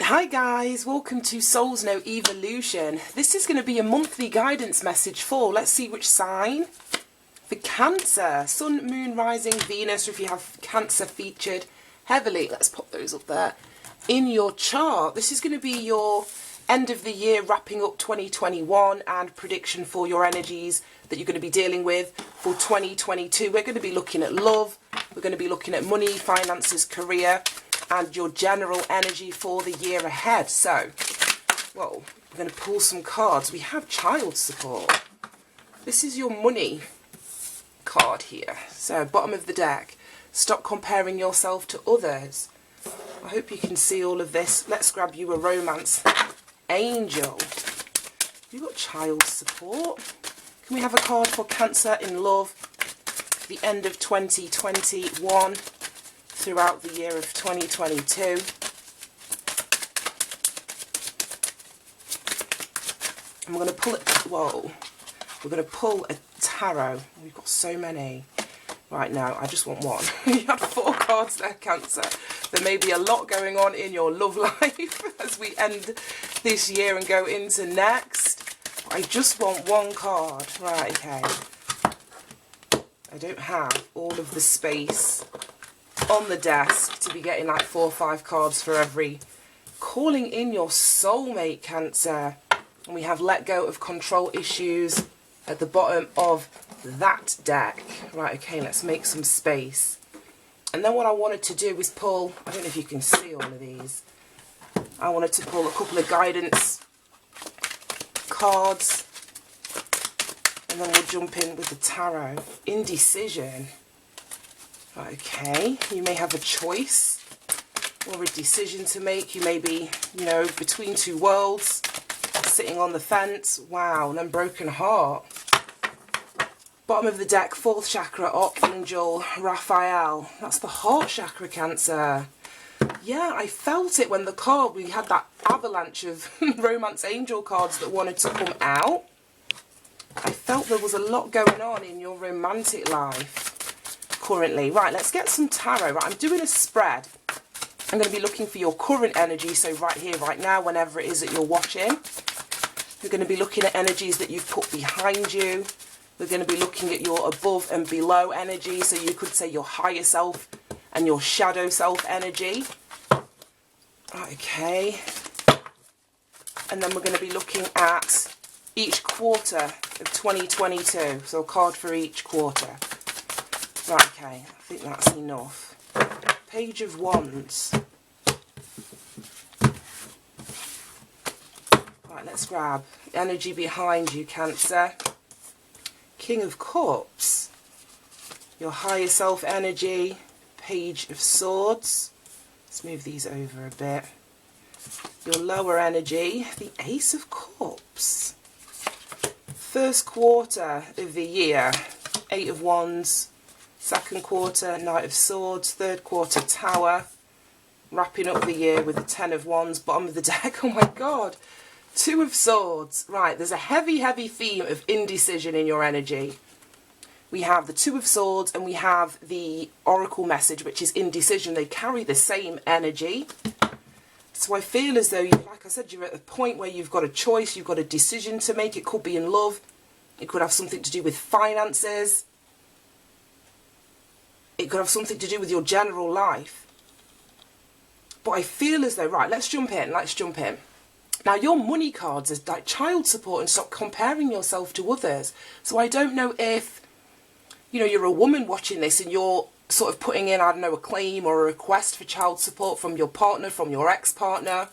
Hi guys, welcome to Soul's No Evolution. This is going to be a monthly guidance message for, let's see which sign. For Cancer, Sun, Moon, Rising, Venus, or if you have Cancer featured heavily, let's pop those up there, in your chart. This is going to be your end of the year, wrapping up 2021 and prediction for your energies that you're going to be dealing with for 2022. We're going to be looking at love, we're going to be looking at money, finances, career, and your general energy for the year ahead. So, well, we're going to pull some cards. We have child support. This is your money card here. So, bottom of the deck. Stop comparing yourself to others. I hope you can see all of this. Let's grab you a romance angel. You've got child support. Can we have a card for Cancer in love? The end of 2021. Throughout the year of 2022. And we're going to pull it, whoa, we're going to pull a tarot. We've got so many. Right now, I just want one. You had 4 cards there, Cancer. There may be a lot going on in your love life as we end this year and go into next. I just want one card. Right, okay. I don't have all of the space on the desk to be getting like 4 or 5 cards for every. Calling in your soulmate, Cancer. And we have let go of control issues at the bottom of that deck. Right, okay, let's make some space. And then what I wanted to do is pull, I don't know if you can see all of these. I wanted to pull a couple of guidance cards. And then we'll jump in with the tarot. Indecision. Okay, you may have a choice or a decision to make. You may be, you know, between two worlds, sitting on the fence. Wow, and then broken heart. Bottom of the deck, 4th chakra, Archangel Raphael. That's the heart chakra, Cancer. Yeah, I felt it when the card, we had that avalanche of romance angel cards that wanted to come out. I felt there was a lot going on in your romantic life currently. Right, let's get some tarot. Right, I'm doing a spread. I'm going to be looking for your current energy, so right here, right now, whenever it is that you're watching. We're going to be looking at energies that you've put behind you. We're going to be looking at your above and below energy, so you could say your higher self and your shadow self energy. Okay. And then we're going to be looking at each quarter of 2022, so a card for each quarter. Right, okay, I think that's enough. Page of Wands. Right, let's grab energy behind you, Cancer. King of Cups. Your higher self energy. Page of Swords. Let's move these over a bit. Your lower energy. The Ace of Cups. First quarter of the year. 8 of Wands. Second quarter, Knight of Swords. Third quarter, Tower. Wrapping up the year with the 10 of Wands. Bottom of the deck, oh my god. 2 of Swords. Right, there's a heavy, heavy theme of indecision in your energy. We have the 2 of Swords and we have the Oracle message, which is indecision. They carry the same energy. So I feel as though, like I said, you're at a point where you've got a choice, you've got a decision to make. It could be in love. It could have something to do with finances. It could have something to do with your general life. But I feel as though, right, let's jump in. Now, your money cards is like child support and stop comparing yourself to others. So I don't know if, you know, you're a woman watching this and you're sort of putting in, I don't know, a claim or a request for child support from your partner, from your ex-partner.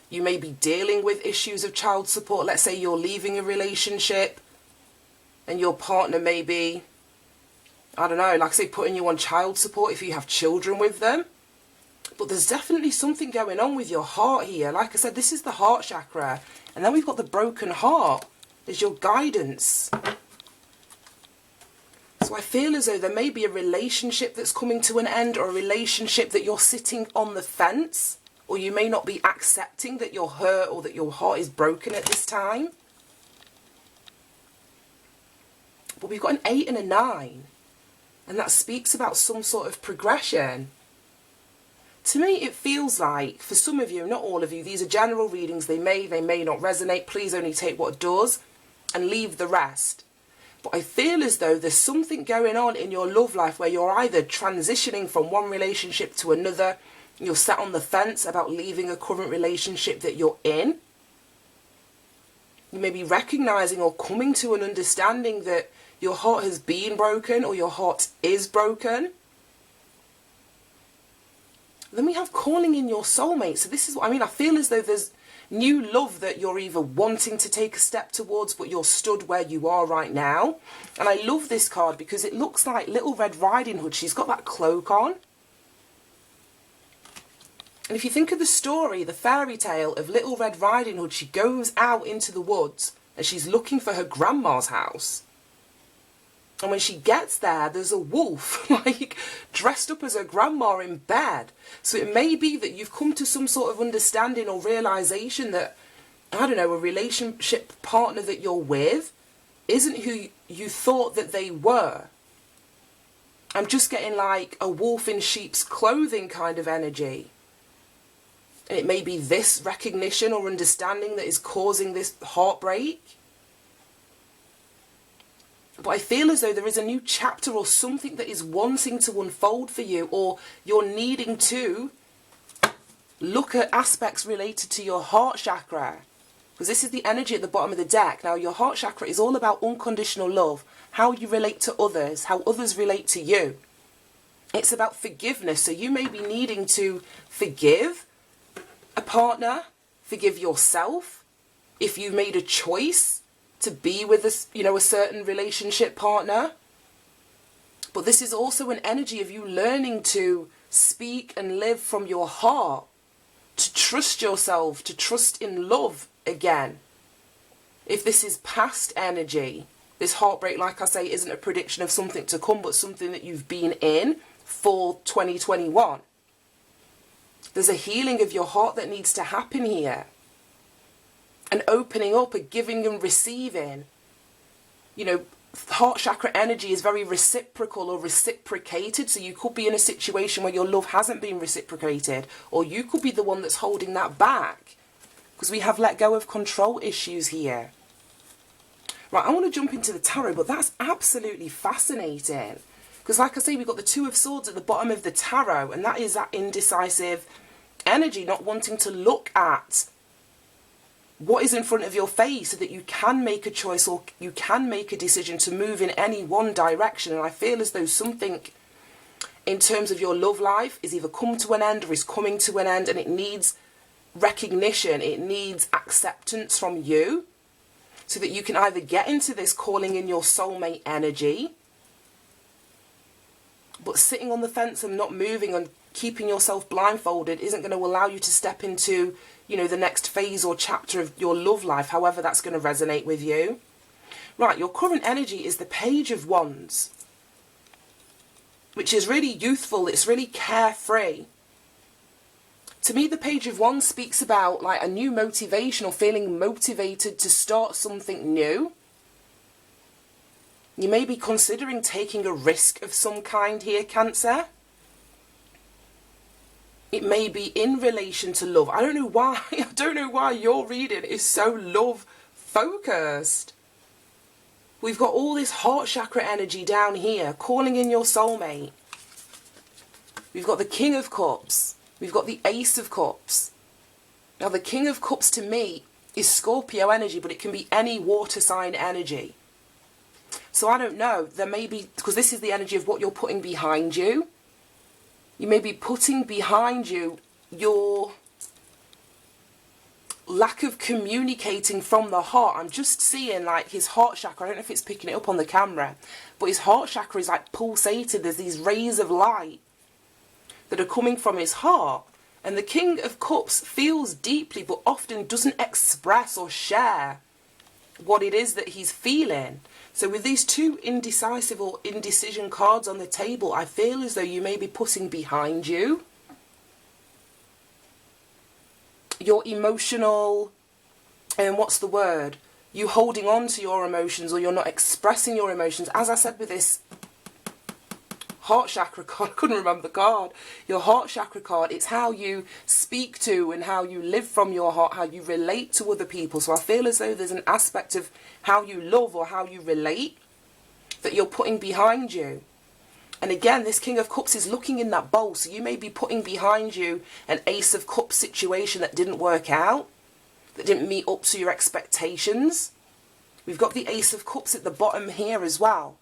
You may be dealing with issues of child support. Let's say you're leaving a relationship and your partner may be, I don't know, like I say, putting you on child support if you have children with them. But there's definitely something going on with your heart here. Like I said, this is the heart chakra. And then we've got the broken heart. There's your guidance. So I feel as though there may be a relationship that's coming to an end, or a relationship that you're sitting on the fence. Or you may not be accepting that you're hurt or that your heart is broken at this time. But we've got an 8 and a 9. And that speaks about some sort of progression. To me, it feels like, for some of you, not all of you, these are general readings. They may not resonate. Please only take what does and leave the rest. But I feel as though there's something going on in your love life where you're either transitioning from one relationship to another. You're sat on the fence about leaving a current relationship that you're in. You may be recognizing or coming to an understanding that your heart has been broken or your heart is broken. Then we have calling in your soulmate. So this is what I mean. I feel as though there's new love that you're either wanting to take a step towards, but you're stood where you are right now. And I love this card because it looks like Little Red Riding Hood. She's got that cloak on. And if you think of the story, the fairy tale of Little Red Riding Hood, she goes out into the woods and she's looking for her grandma's house. And when she gets there, there's a wolf, like, dressed up as her grandma in bed. So it may be that you've come to some sort of understanding or realisation that, I don't know, a relationship partner that you're with isn't who you thought that they were. I'm just getting like a wolf in sheep's clothing kind of energy. And it may be this recognition or understanding that is causing this heartbreak. But I feel as though there is a new chapter or something that is wanting to unfold for you, or you're needing to look at aspects related to your heart chakra. Because this is the energy at the bottom of the deck. Now, your heart chakra is all about unconditional love, how you relate to others, how others relate to you. It's about forgiveness. So you may be needing to forgive a partner, forgive yourself, if you made a choice to be with a certain relationship partner. But this is also an energy of you learning to speak and live from your heart, to trust yourself, to trust in love again. If this is past energy, this heartbreak, like I say, isn't a prediction of something to come, but something that you've been in for 2021. There's a healing of your heart that needs to happen here. An opening up, a giving and receiving. You know, heart chakra energy is very reciprocal or reciprocated. So you could be in a situation where your love hasn't been reciprocated, or you could be the one that's holding that back. Because we have let go of control issues here. Right, I want to jump into the tarot, but that's absolutely fascinating. Because like I say, we've got the Two of Swords at the bottom of the tarot, and that is that indecisive energy, not wanting to look at what is in front of your face so that you can make a choice or you can make a decision to move in any one direction. And I feel as though something in terms of your love life is either come to an end or is coming to an end, and it needs recognition, it needs acceptance from you so that you can either get into this calling in your soulmate energy. But sitting on the fence and not moving and keeping yourself blindfolded isn't going to allow you to step into, you know, the next phase or chapter of your love life, however that's going to resonate with you. Right, your current energy is the Page of Wands, which is really youthful, it's really carefree. To me, the Page of Wands speaks about like a new motivation or feeling motivated to start something new. You may be considering taking a risk of some kind here, Cancer. It may be in relation to love. I don't know why. I don't know why your reading is so love focused. We've got all this heart chakra energy down here, calling in your soulmate. We've got the King of Cups. We've got the Ace of Cups. Now, the King of Cups to me is Scorpio energy, but it can be any water sign energy. So I don't know. There may be, because this is the energy of what you're putting behind you. You may be putting behind you your lack of communicating from the heart. I'm just seeing like his heart chakra. I don't know if it's picking it up on the camera, but his heart chakra is like pulsated. There's these rays of light that are coming from his heart. And the King of Cups feels deeply, but often doesn't express or share what it is that he's feeling. So with these two indecisive or indecision cards on the table, I feel as though you may be putting behind you your emotional, and what's the word? You holding on to your emotions, or you're not expressing your emotions. As I said with this heart chakra card. I couldn't remember the card. Your heart chakra card. It's how you speak to and how you live from your heart, how you relate to other people. So I feel as though there's an aspect of how you love or how you relate that you're putting behind you. And again, this King of Cups is looking in that bowl. So you may be putting behind you an Ace of Cups situation that didn't work out, that didn't meet up to your expectations. We've got the Ace of Cups at the bottom here as well.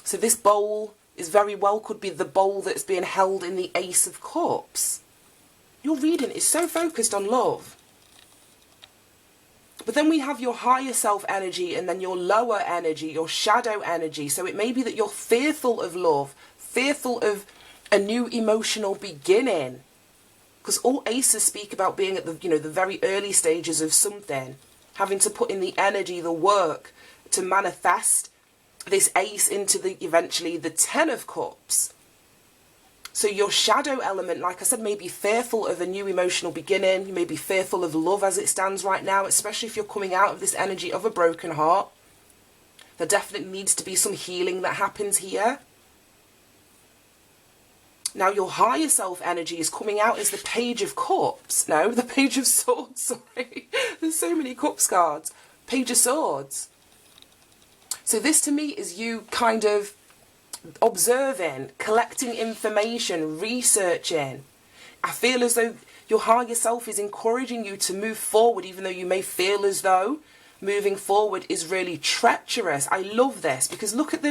So this bowl is very well could be the bowl that's being held in the Ace of Cups. Your reading is so focused on love. But then we have your higher self energy and then your lower energy, your shadow energy. So it may be that you're fearful of love, fearful of a new emotional beginning. Because all aces speak about being at the, the very early stages of something, having to put in the energy, the work to manifest this ace into eventually the Ten of Cups. So your shadow element, like I said, may be fearful of a new emotional beginning. You may be fearful of love as it stands right now, especially if you're coming out of this energy of a broken heart. There definitely needs to be some healing that happens here. Now your higher self energy is coming out as the Page of Cups. No, the Page of Swords, sorry. There's so many Cups cards. Page of Swords. So this to me is you kind of observing, collecting information, researching. I feel as though your higher self is encouraging you to move forward, even though you may feel as though moving forward is really treacherous. I love this because look at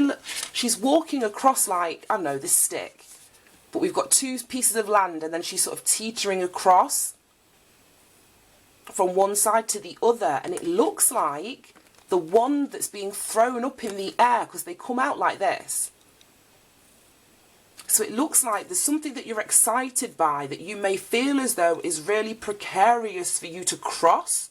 she's walking across like, I don't know, this stick. But we've got two pieces of land and then she's sort of teetering across from one side to the other. And it looks like the one that's being thrown up in the air, because they come out like this. So it looks like there's something that you're excited by that you may feel as though is really precarious for you to cross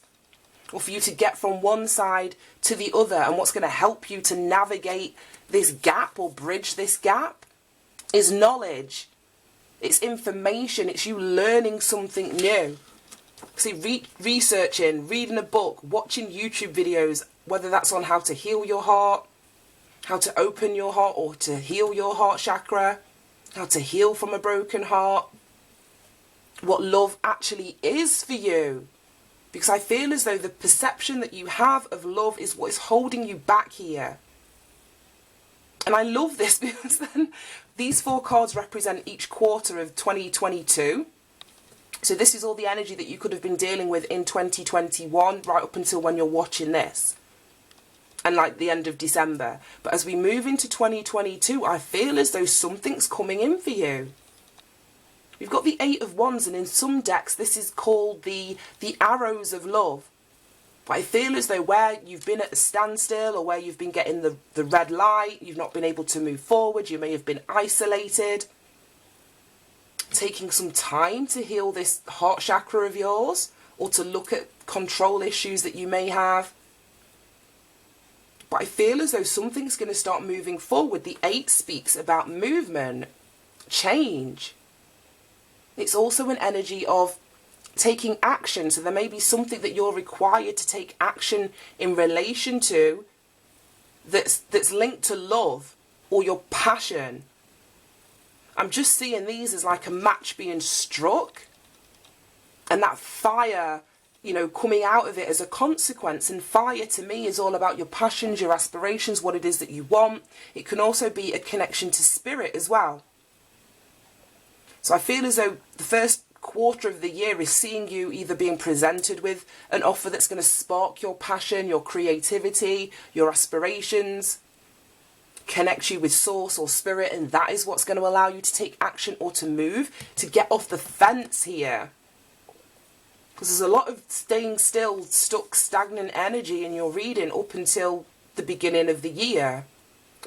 or for you to get from one side to the other. And what's going to help you to navigate this gap or bridge this gap is knowledge. It's information. It's you learning something new. See, researching, reading a book, watching YouTube videos, whether that's on how to heal your heart, how to open your heart or to heal your heart chakra, how to heal from a broken heart, what love actually is for you. Because I feel as though the perception that you have of love is what is holding you back here. And I love this because then these four cards represent each quarter of 2022. So this is all the energy that you could have been dealing with in 2021 right up until when you're watching this. And like the end of December. But as we move into 2022, I feel as though something's coming in for you. We've got the Eight of Wands, and in some decks this is called the arrows of love. But I feel as though where you've been at a standstill or where you've been getting the red light, you've not been able to move forward, you may have been isolated, taking some time to heal this heart chakra of yours or to look at control issues that you may have. But I feel as though something's going to start moving forward. The 8 speaks about movement, change. It's also an energy of taking action. So there may be something that you're required to take action in relation to that's linked to love or your passion. I'm just seeing these as like a match being struck and that fire, coming out of it as a consequence. And fire to me is all about your passions, your aspirations, what it is that you want. It can also be a connection to spirit as well. So I feel as though the first quarter of the year is seeing you either being presented with an offer that's going to spark your passion, your creativity, your aspirations, connect you with source or spirit, and that is what's going to allow you to take action or to move, to get off the fence here. Because there's a lot of staying still, stuck, stagnant energy in your reading up until the beginning of the year.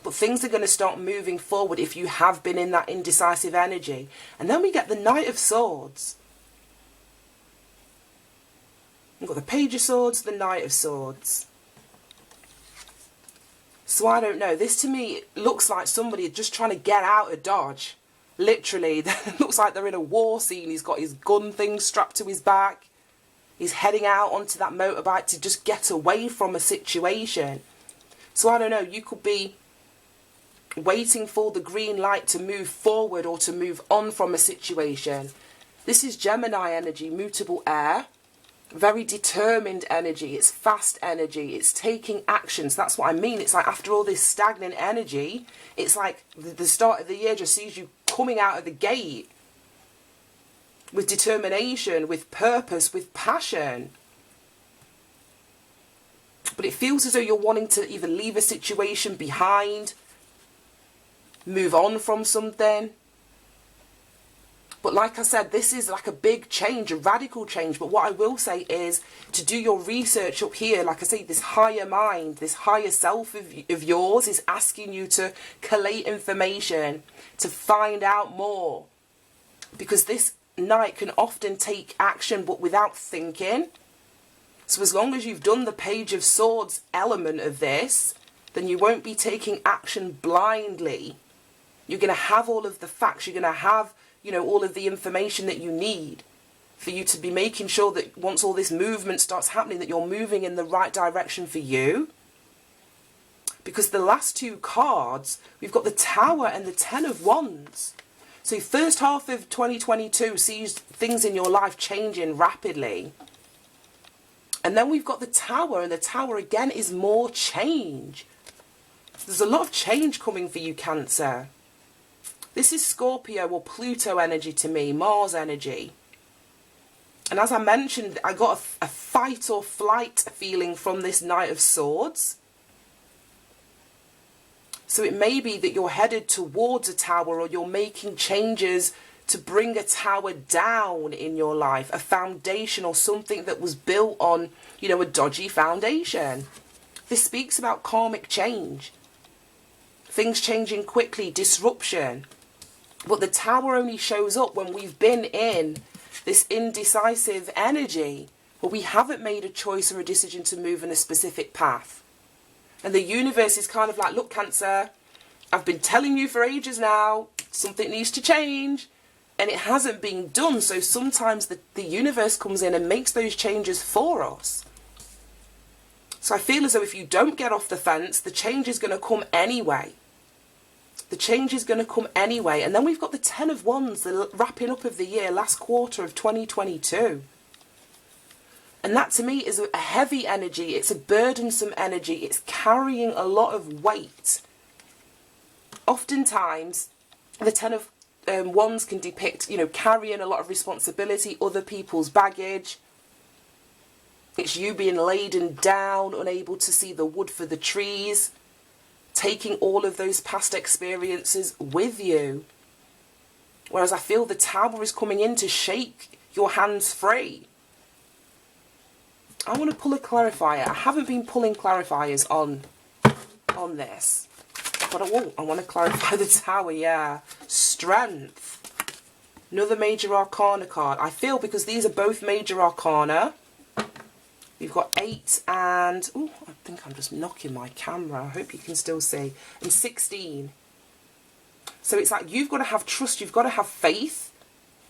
But things are going to start moving forward if you have been in that indecisive energy. And then we get the Knight of Swords. We've got the Page of Swords, the Knight of Swords. So I don't know. This to me looks like somebody just trying to get out of Dodge. Literally, it looks like they're in a war scene. He's got his gun thing strapped to his back. He's heading out onto that motorbike to just get away from a situation. So I don't know. You could be waiting for the green light to move forward or to move on from a situation. This is Gemini energy, mutable air. Very determined energy. It's fast energy. It's taking actions. That's what I mean. It's like after all this stagnant energy, it's like the start of the year just sees you coming out of the gate with determination, with purpose, with passion. But it feels as though you're wanting to either leave a situation behind, move on from something. But like I said, this is like a big change, a radical change. But what I will say is to do your research up here. Like I say, this higher mind, this higher self of yours is asking you to collate information, to find out more. Because this Knight can often take action, but without thinking. So as long as you've done the Page of Swords element of this, then you won't be taking action blindly. You're going to have all of the facts. You're going to have, you know, all of the information that you need for you to be making sure that once all this movement starts happening, that you're moving in the right direction for you. Because the last two cards, we've got the Tower and the Ten of Wands. So first half of 2022 sees things in your life changing rapidly. And then we've got the Tower, and the Tower again is more change. There's a lot of change coming for you, Cancer. This is Scorpio or Pluto energy to me, Mars energy. And as I mentioned, I got a fight or flight feeling from this Knight of Swords. So it may be that you're headed towards a tower, or you're making changes to bring a tower down in your life, a foundation or something that was built on, you know, a dodgy foundation. This speaks about karmic change. Things changing quickly, disruption. But the Tower only shows up when we've been in this indecisive energy, where we haven't made a choice or a decision to move in a specific path. And the universe is kind of like, look, Cancer, I've been telling you for ages now, something needs to change. And it hasn't been done. So sometimes the universe comes in and makes those changes for us. So I feel as though if you don't get off the fence, the change is going to come anyway. The change is going to come anyway. And then we've got the Ten of Wands, the wrapping up of the year, last quarter of 2022. And that to me is a heavy energy. It's a burdensome energy. It's carrying a lot of weight. Oftentimes, the Ten of Wands can depict, you know, carrying a lot of responsibility, other people's baggage. It's you being laden down, unable to see the wood for the trees, taking all of those past experiences with you. Whereas I feel the Tower is coming in to shake your hands free. I want to pull a clarifier. I haven't been pulling clarifiers on this. But I want to clarify the Tower, yeah. Strength. Another Major Arcana card. I feel because these are both Major Arcana. We've got 8 and... oh, I think I'm just knocking my camera. I hope you can still see. And 16. So it's like you've got to have trust. You've got to have faith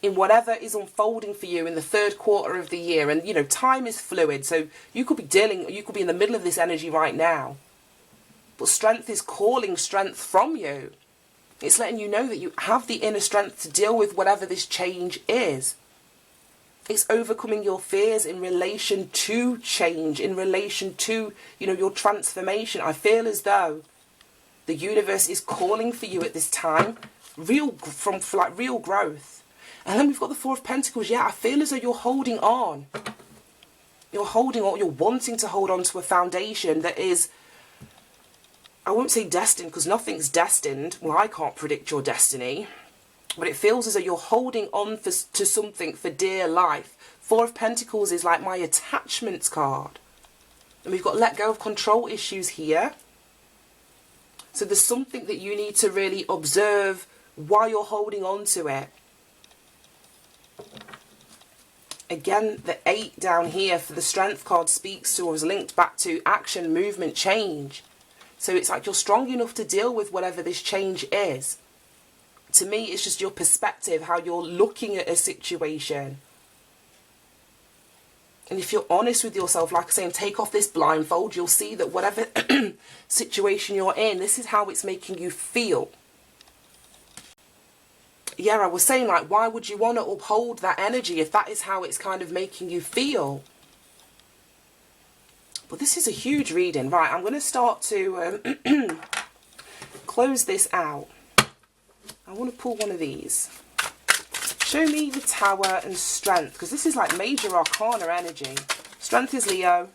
in whatever is unfolding for you in the third quarter of the year. And, you know, time is fluid. So you could be in the middle of this energy right now. But strength is calling strength from you. It's letting you know that you have the inner strength to deal with whatever this change is. It's overcoming your fears in relation to change, in relation to, you know, your transformation. I feel as though the universe is calling for you at this time, real growth. And then we've got the Four of Pentacles. Yeah, I feel as though you're holding on. You're holding on. You're wanting to hold on to a foundation that is, I won't say destined, because nothing's destined. Well, I can't predict your destiny. But it feels as though you're holding on to something for dear life. Four of Pentacles is like my attachments card. And we've got let go of control issues here. So there's something that you need to really observe while you're holding on to it. Again, the 8 down here for the Strength card speaks to or is linked back to action, movement, change. So it's like you're strong enough to deal with whatever this change is. To me, it's just your perspective, how you're looking at a situation. And if you're honest with yourself, like I say, and take off this blindfold, you'll see that whatever situation you're in, this is how it's making you feel. Yeah, I was saying, like, why would you want to uphold that energy if that is how it's kind of making you feel? But this is a huge reading. Right, I'm going to start to close this out. I want to pull one of these. Show me the Tower and Strength, because this is like major arcana energy. Strength is Leo.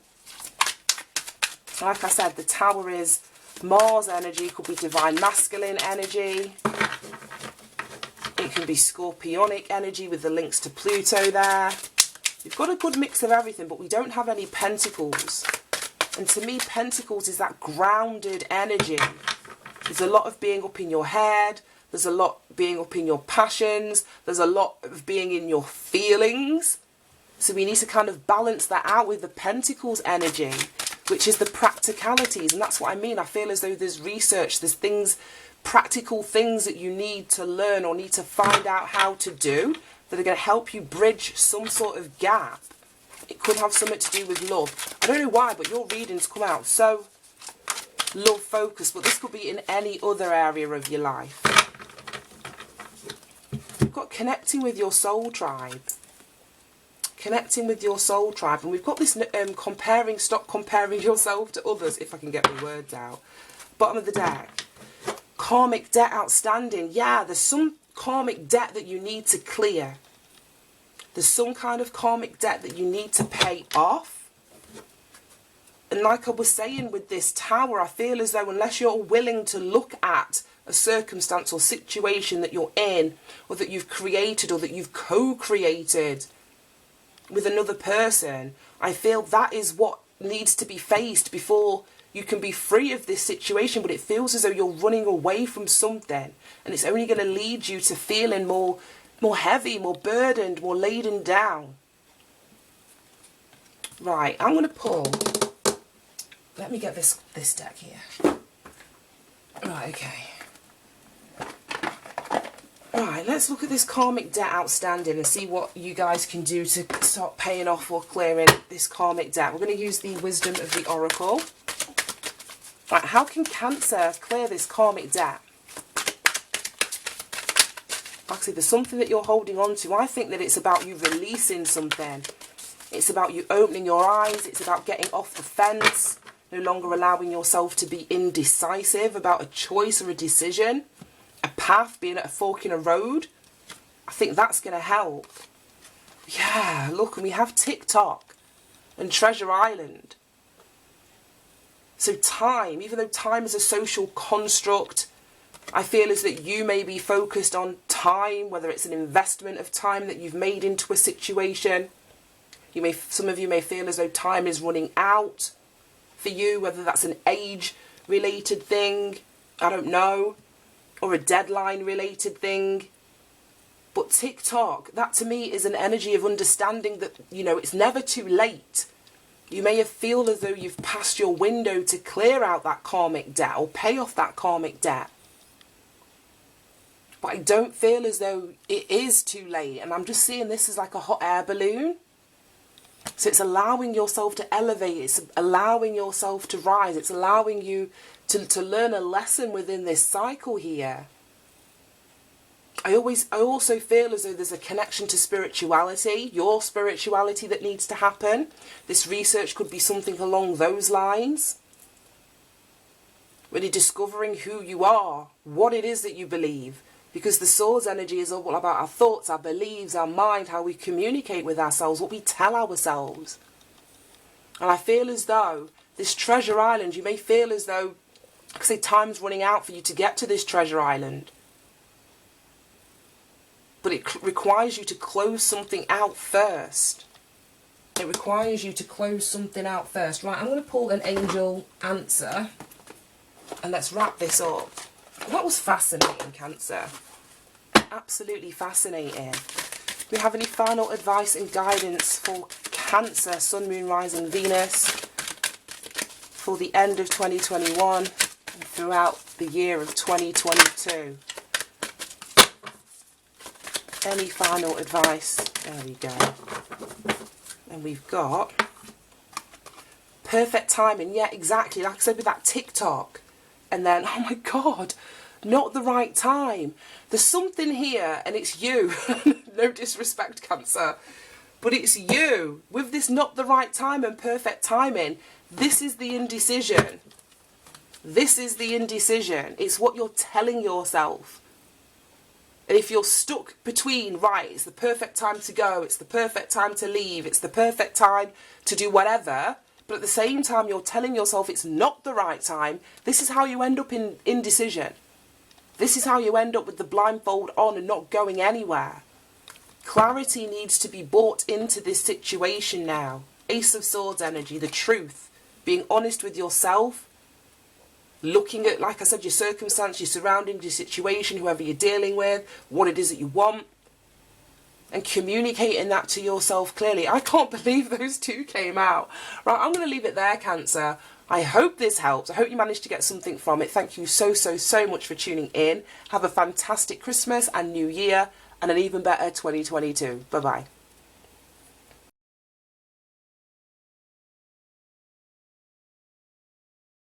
Like I said, the Tower is Mars energy, could be divine masculine energy. It can be scorpionic energy with the links to Pluto there. We've got a good mix of everything, but we don't have any pentacles. And to me, pentacles is that grounded energy. There's a lot of being up in your head. There's a lot being up in your passions. There's a lot of being in your feelings. So we need to kind of balance that out with the Pentacles energy, which is the practicalities. And that's what I mean. I feel as though there's research, there's things, practical things that you need to learn or need to find out how to do that are going to help you bridge some sort of gap. It could have something to do with love. I don't know why, but your readings come out so love focused, but this could be in any other area of your life. We've got connecting with your soul tribe. Connecting with your soul tribe. And we've got this stop comparing yourself to others, if I can get my words out. Bottom of the deck. Karmic debt outstanding. Yeah, there's some karmic debt that you need to clear. There's some kind of karmic debt that you need to pay off. And like I was saying with this Tower, I feel as though unless you're willing to look at a circumstance or situation that you're in, or that you've created, or that you've co-created with another person, I feel that is what needs to be faced before you can be free of this situation. But it feels as though you're running away from something, and it's only going to lead you to feeling more heavy, more burdened, more laden down. Right, I'm going to pull. Let me get this deck here. Right, okay. Right, let's look at this karmic debt outstanding and see what you guys can do to start paying off or clearing this karmic debt. We're going to use the wisdom of the Oracle. Right, how can Cancer clear this karmic debt? Actually, there's something that you're holding on to. I think that it's about you releasing something. It's about you opening your eyes. It's about getting off the fence. No longer allowing yourself to be indecisive about a choice or a decision. A path, being at a fork in a road. I think that's going to help. Yeah, look, and we have TikTok and Treasure Island. So time, even though time is a social construct, I feel as that you may be focused on time, whether it's an investment of time that you've made into a situation. Some of you may feel as though time is running out for you, whether that's an age-related thing, I don't know, or a deadline-related thing. But TikTok, that to me is an energy of understanding that, it's never too late. You may feel as though you've passed your window to clear out that karmic debt or pay off that karmic debt. But I don't feel as though it is too late. And I'm just seeing this as like a hot air balloon. So it's allowing yourself to elevate. It's allowing yourself to rise. It's allowing you to learn a lesson within this cycle here. I also feel as though there's a connection to spirituality, your spirituality that needs to happen. This research could be something along those lines. Really discovering who you are, what it is that you believe. Because the Swords energy is all about our thoughts, our beliefs, our mind, how we communicate with ourselves, what we tell ourselves. And I feel as though this Treasure Island, you may feel as though, I could say, time's running out for you to get to this Treasure Island. But it requires you to close something out first. It requires you to close something out first. Right, I'm going to pull an angel answer. And let's wrap this up. That was fascinating, Cancer. Absolutely fascinating. Do we have any final advice and guidance for Cancer, Sun, Moon, Rising, Venus for the end of 2021 and throughout the year of 2022? Any final advice? There we go. And we've got perfect timing. Yeah, exactly. Like I said with that TikTok. And then, oh my God, not the right time. There's something here and it's you. No disrespect, Cancer. But it's you. With this not the right time and perfect timing, this is the indecision. This is the indecision. It's what you're telling yourself. And if you're stuck between, right, it's the perfect time to go, it's the perfect time to leave, it's the perfect time to do whatever, but at the same time you're telling yourself it's not the right time, this is how you end up in indecision. This is how you end up with the blindfold on and not going anywhere. Clarity needs to be brought into this situation now. Ace of Swords energy, the truth, being honest with yourself, looking at, like I said, your circumstance, your surroundings, your situation, whoever you're dealing with, what it is that you want, and communicating that to yourself clearly. I can't believe those two came out. Right, I'm going to leave it there, Cancer. I hope this helps. I hope you managed to get something from it. Thank you so much for tuning in. Have a fantastic Christmas and New Year, and an even better 2022. Bye-bye.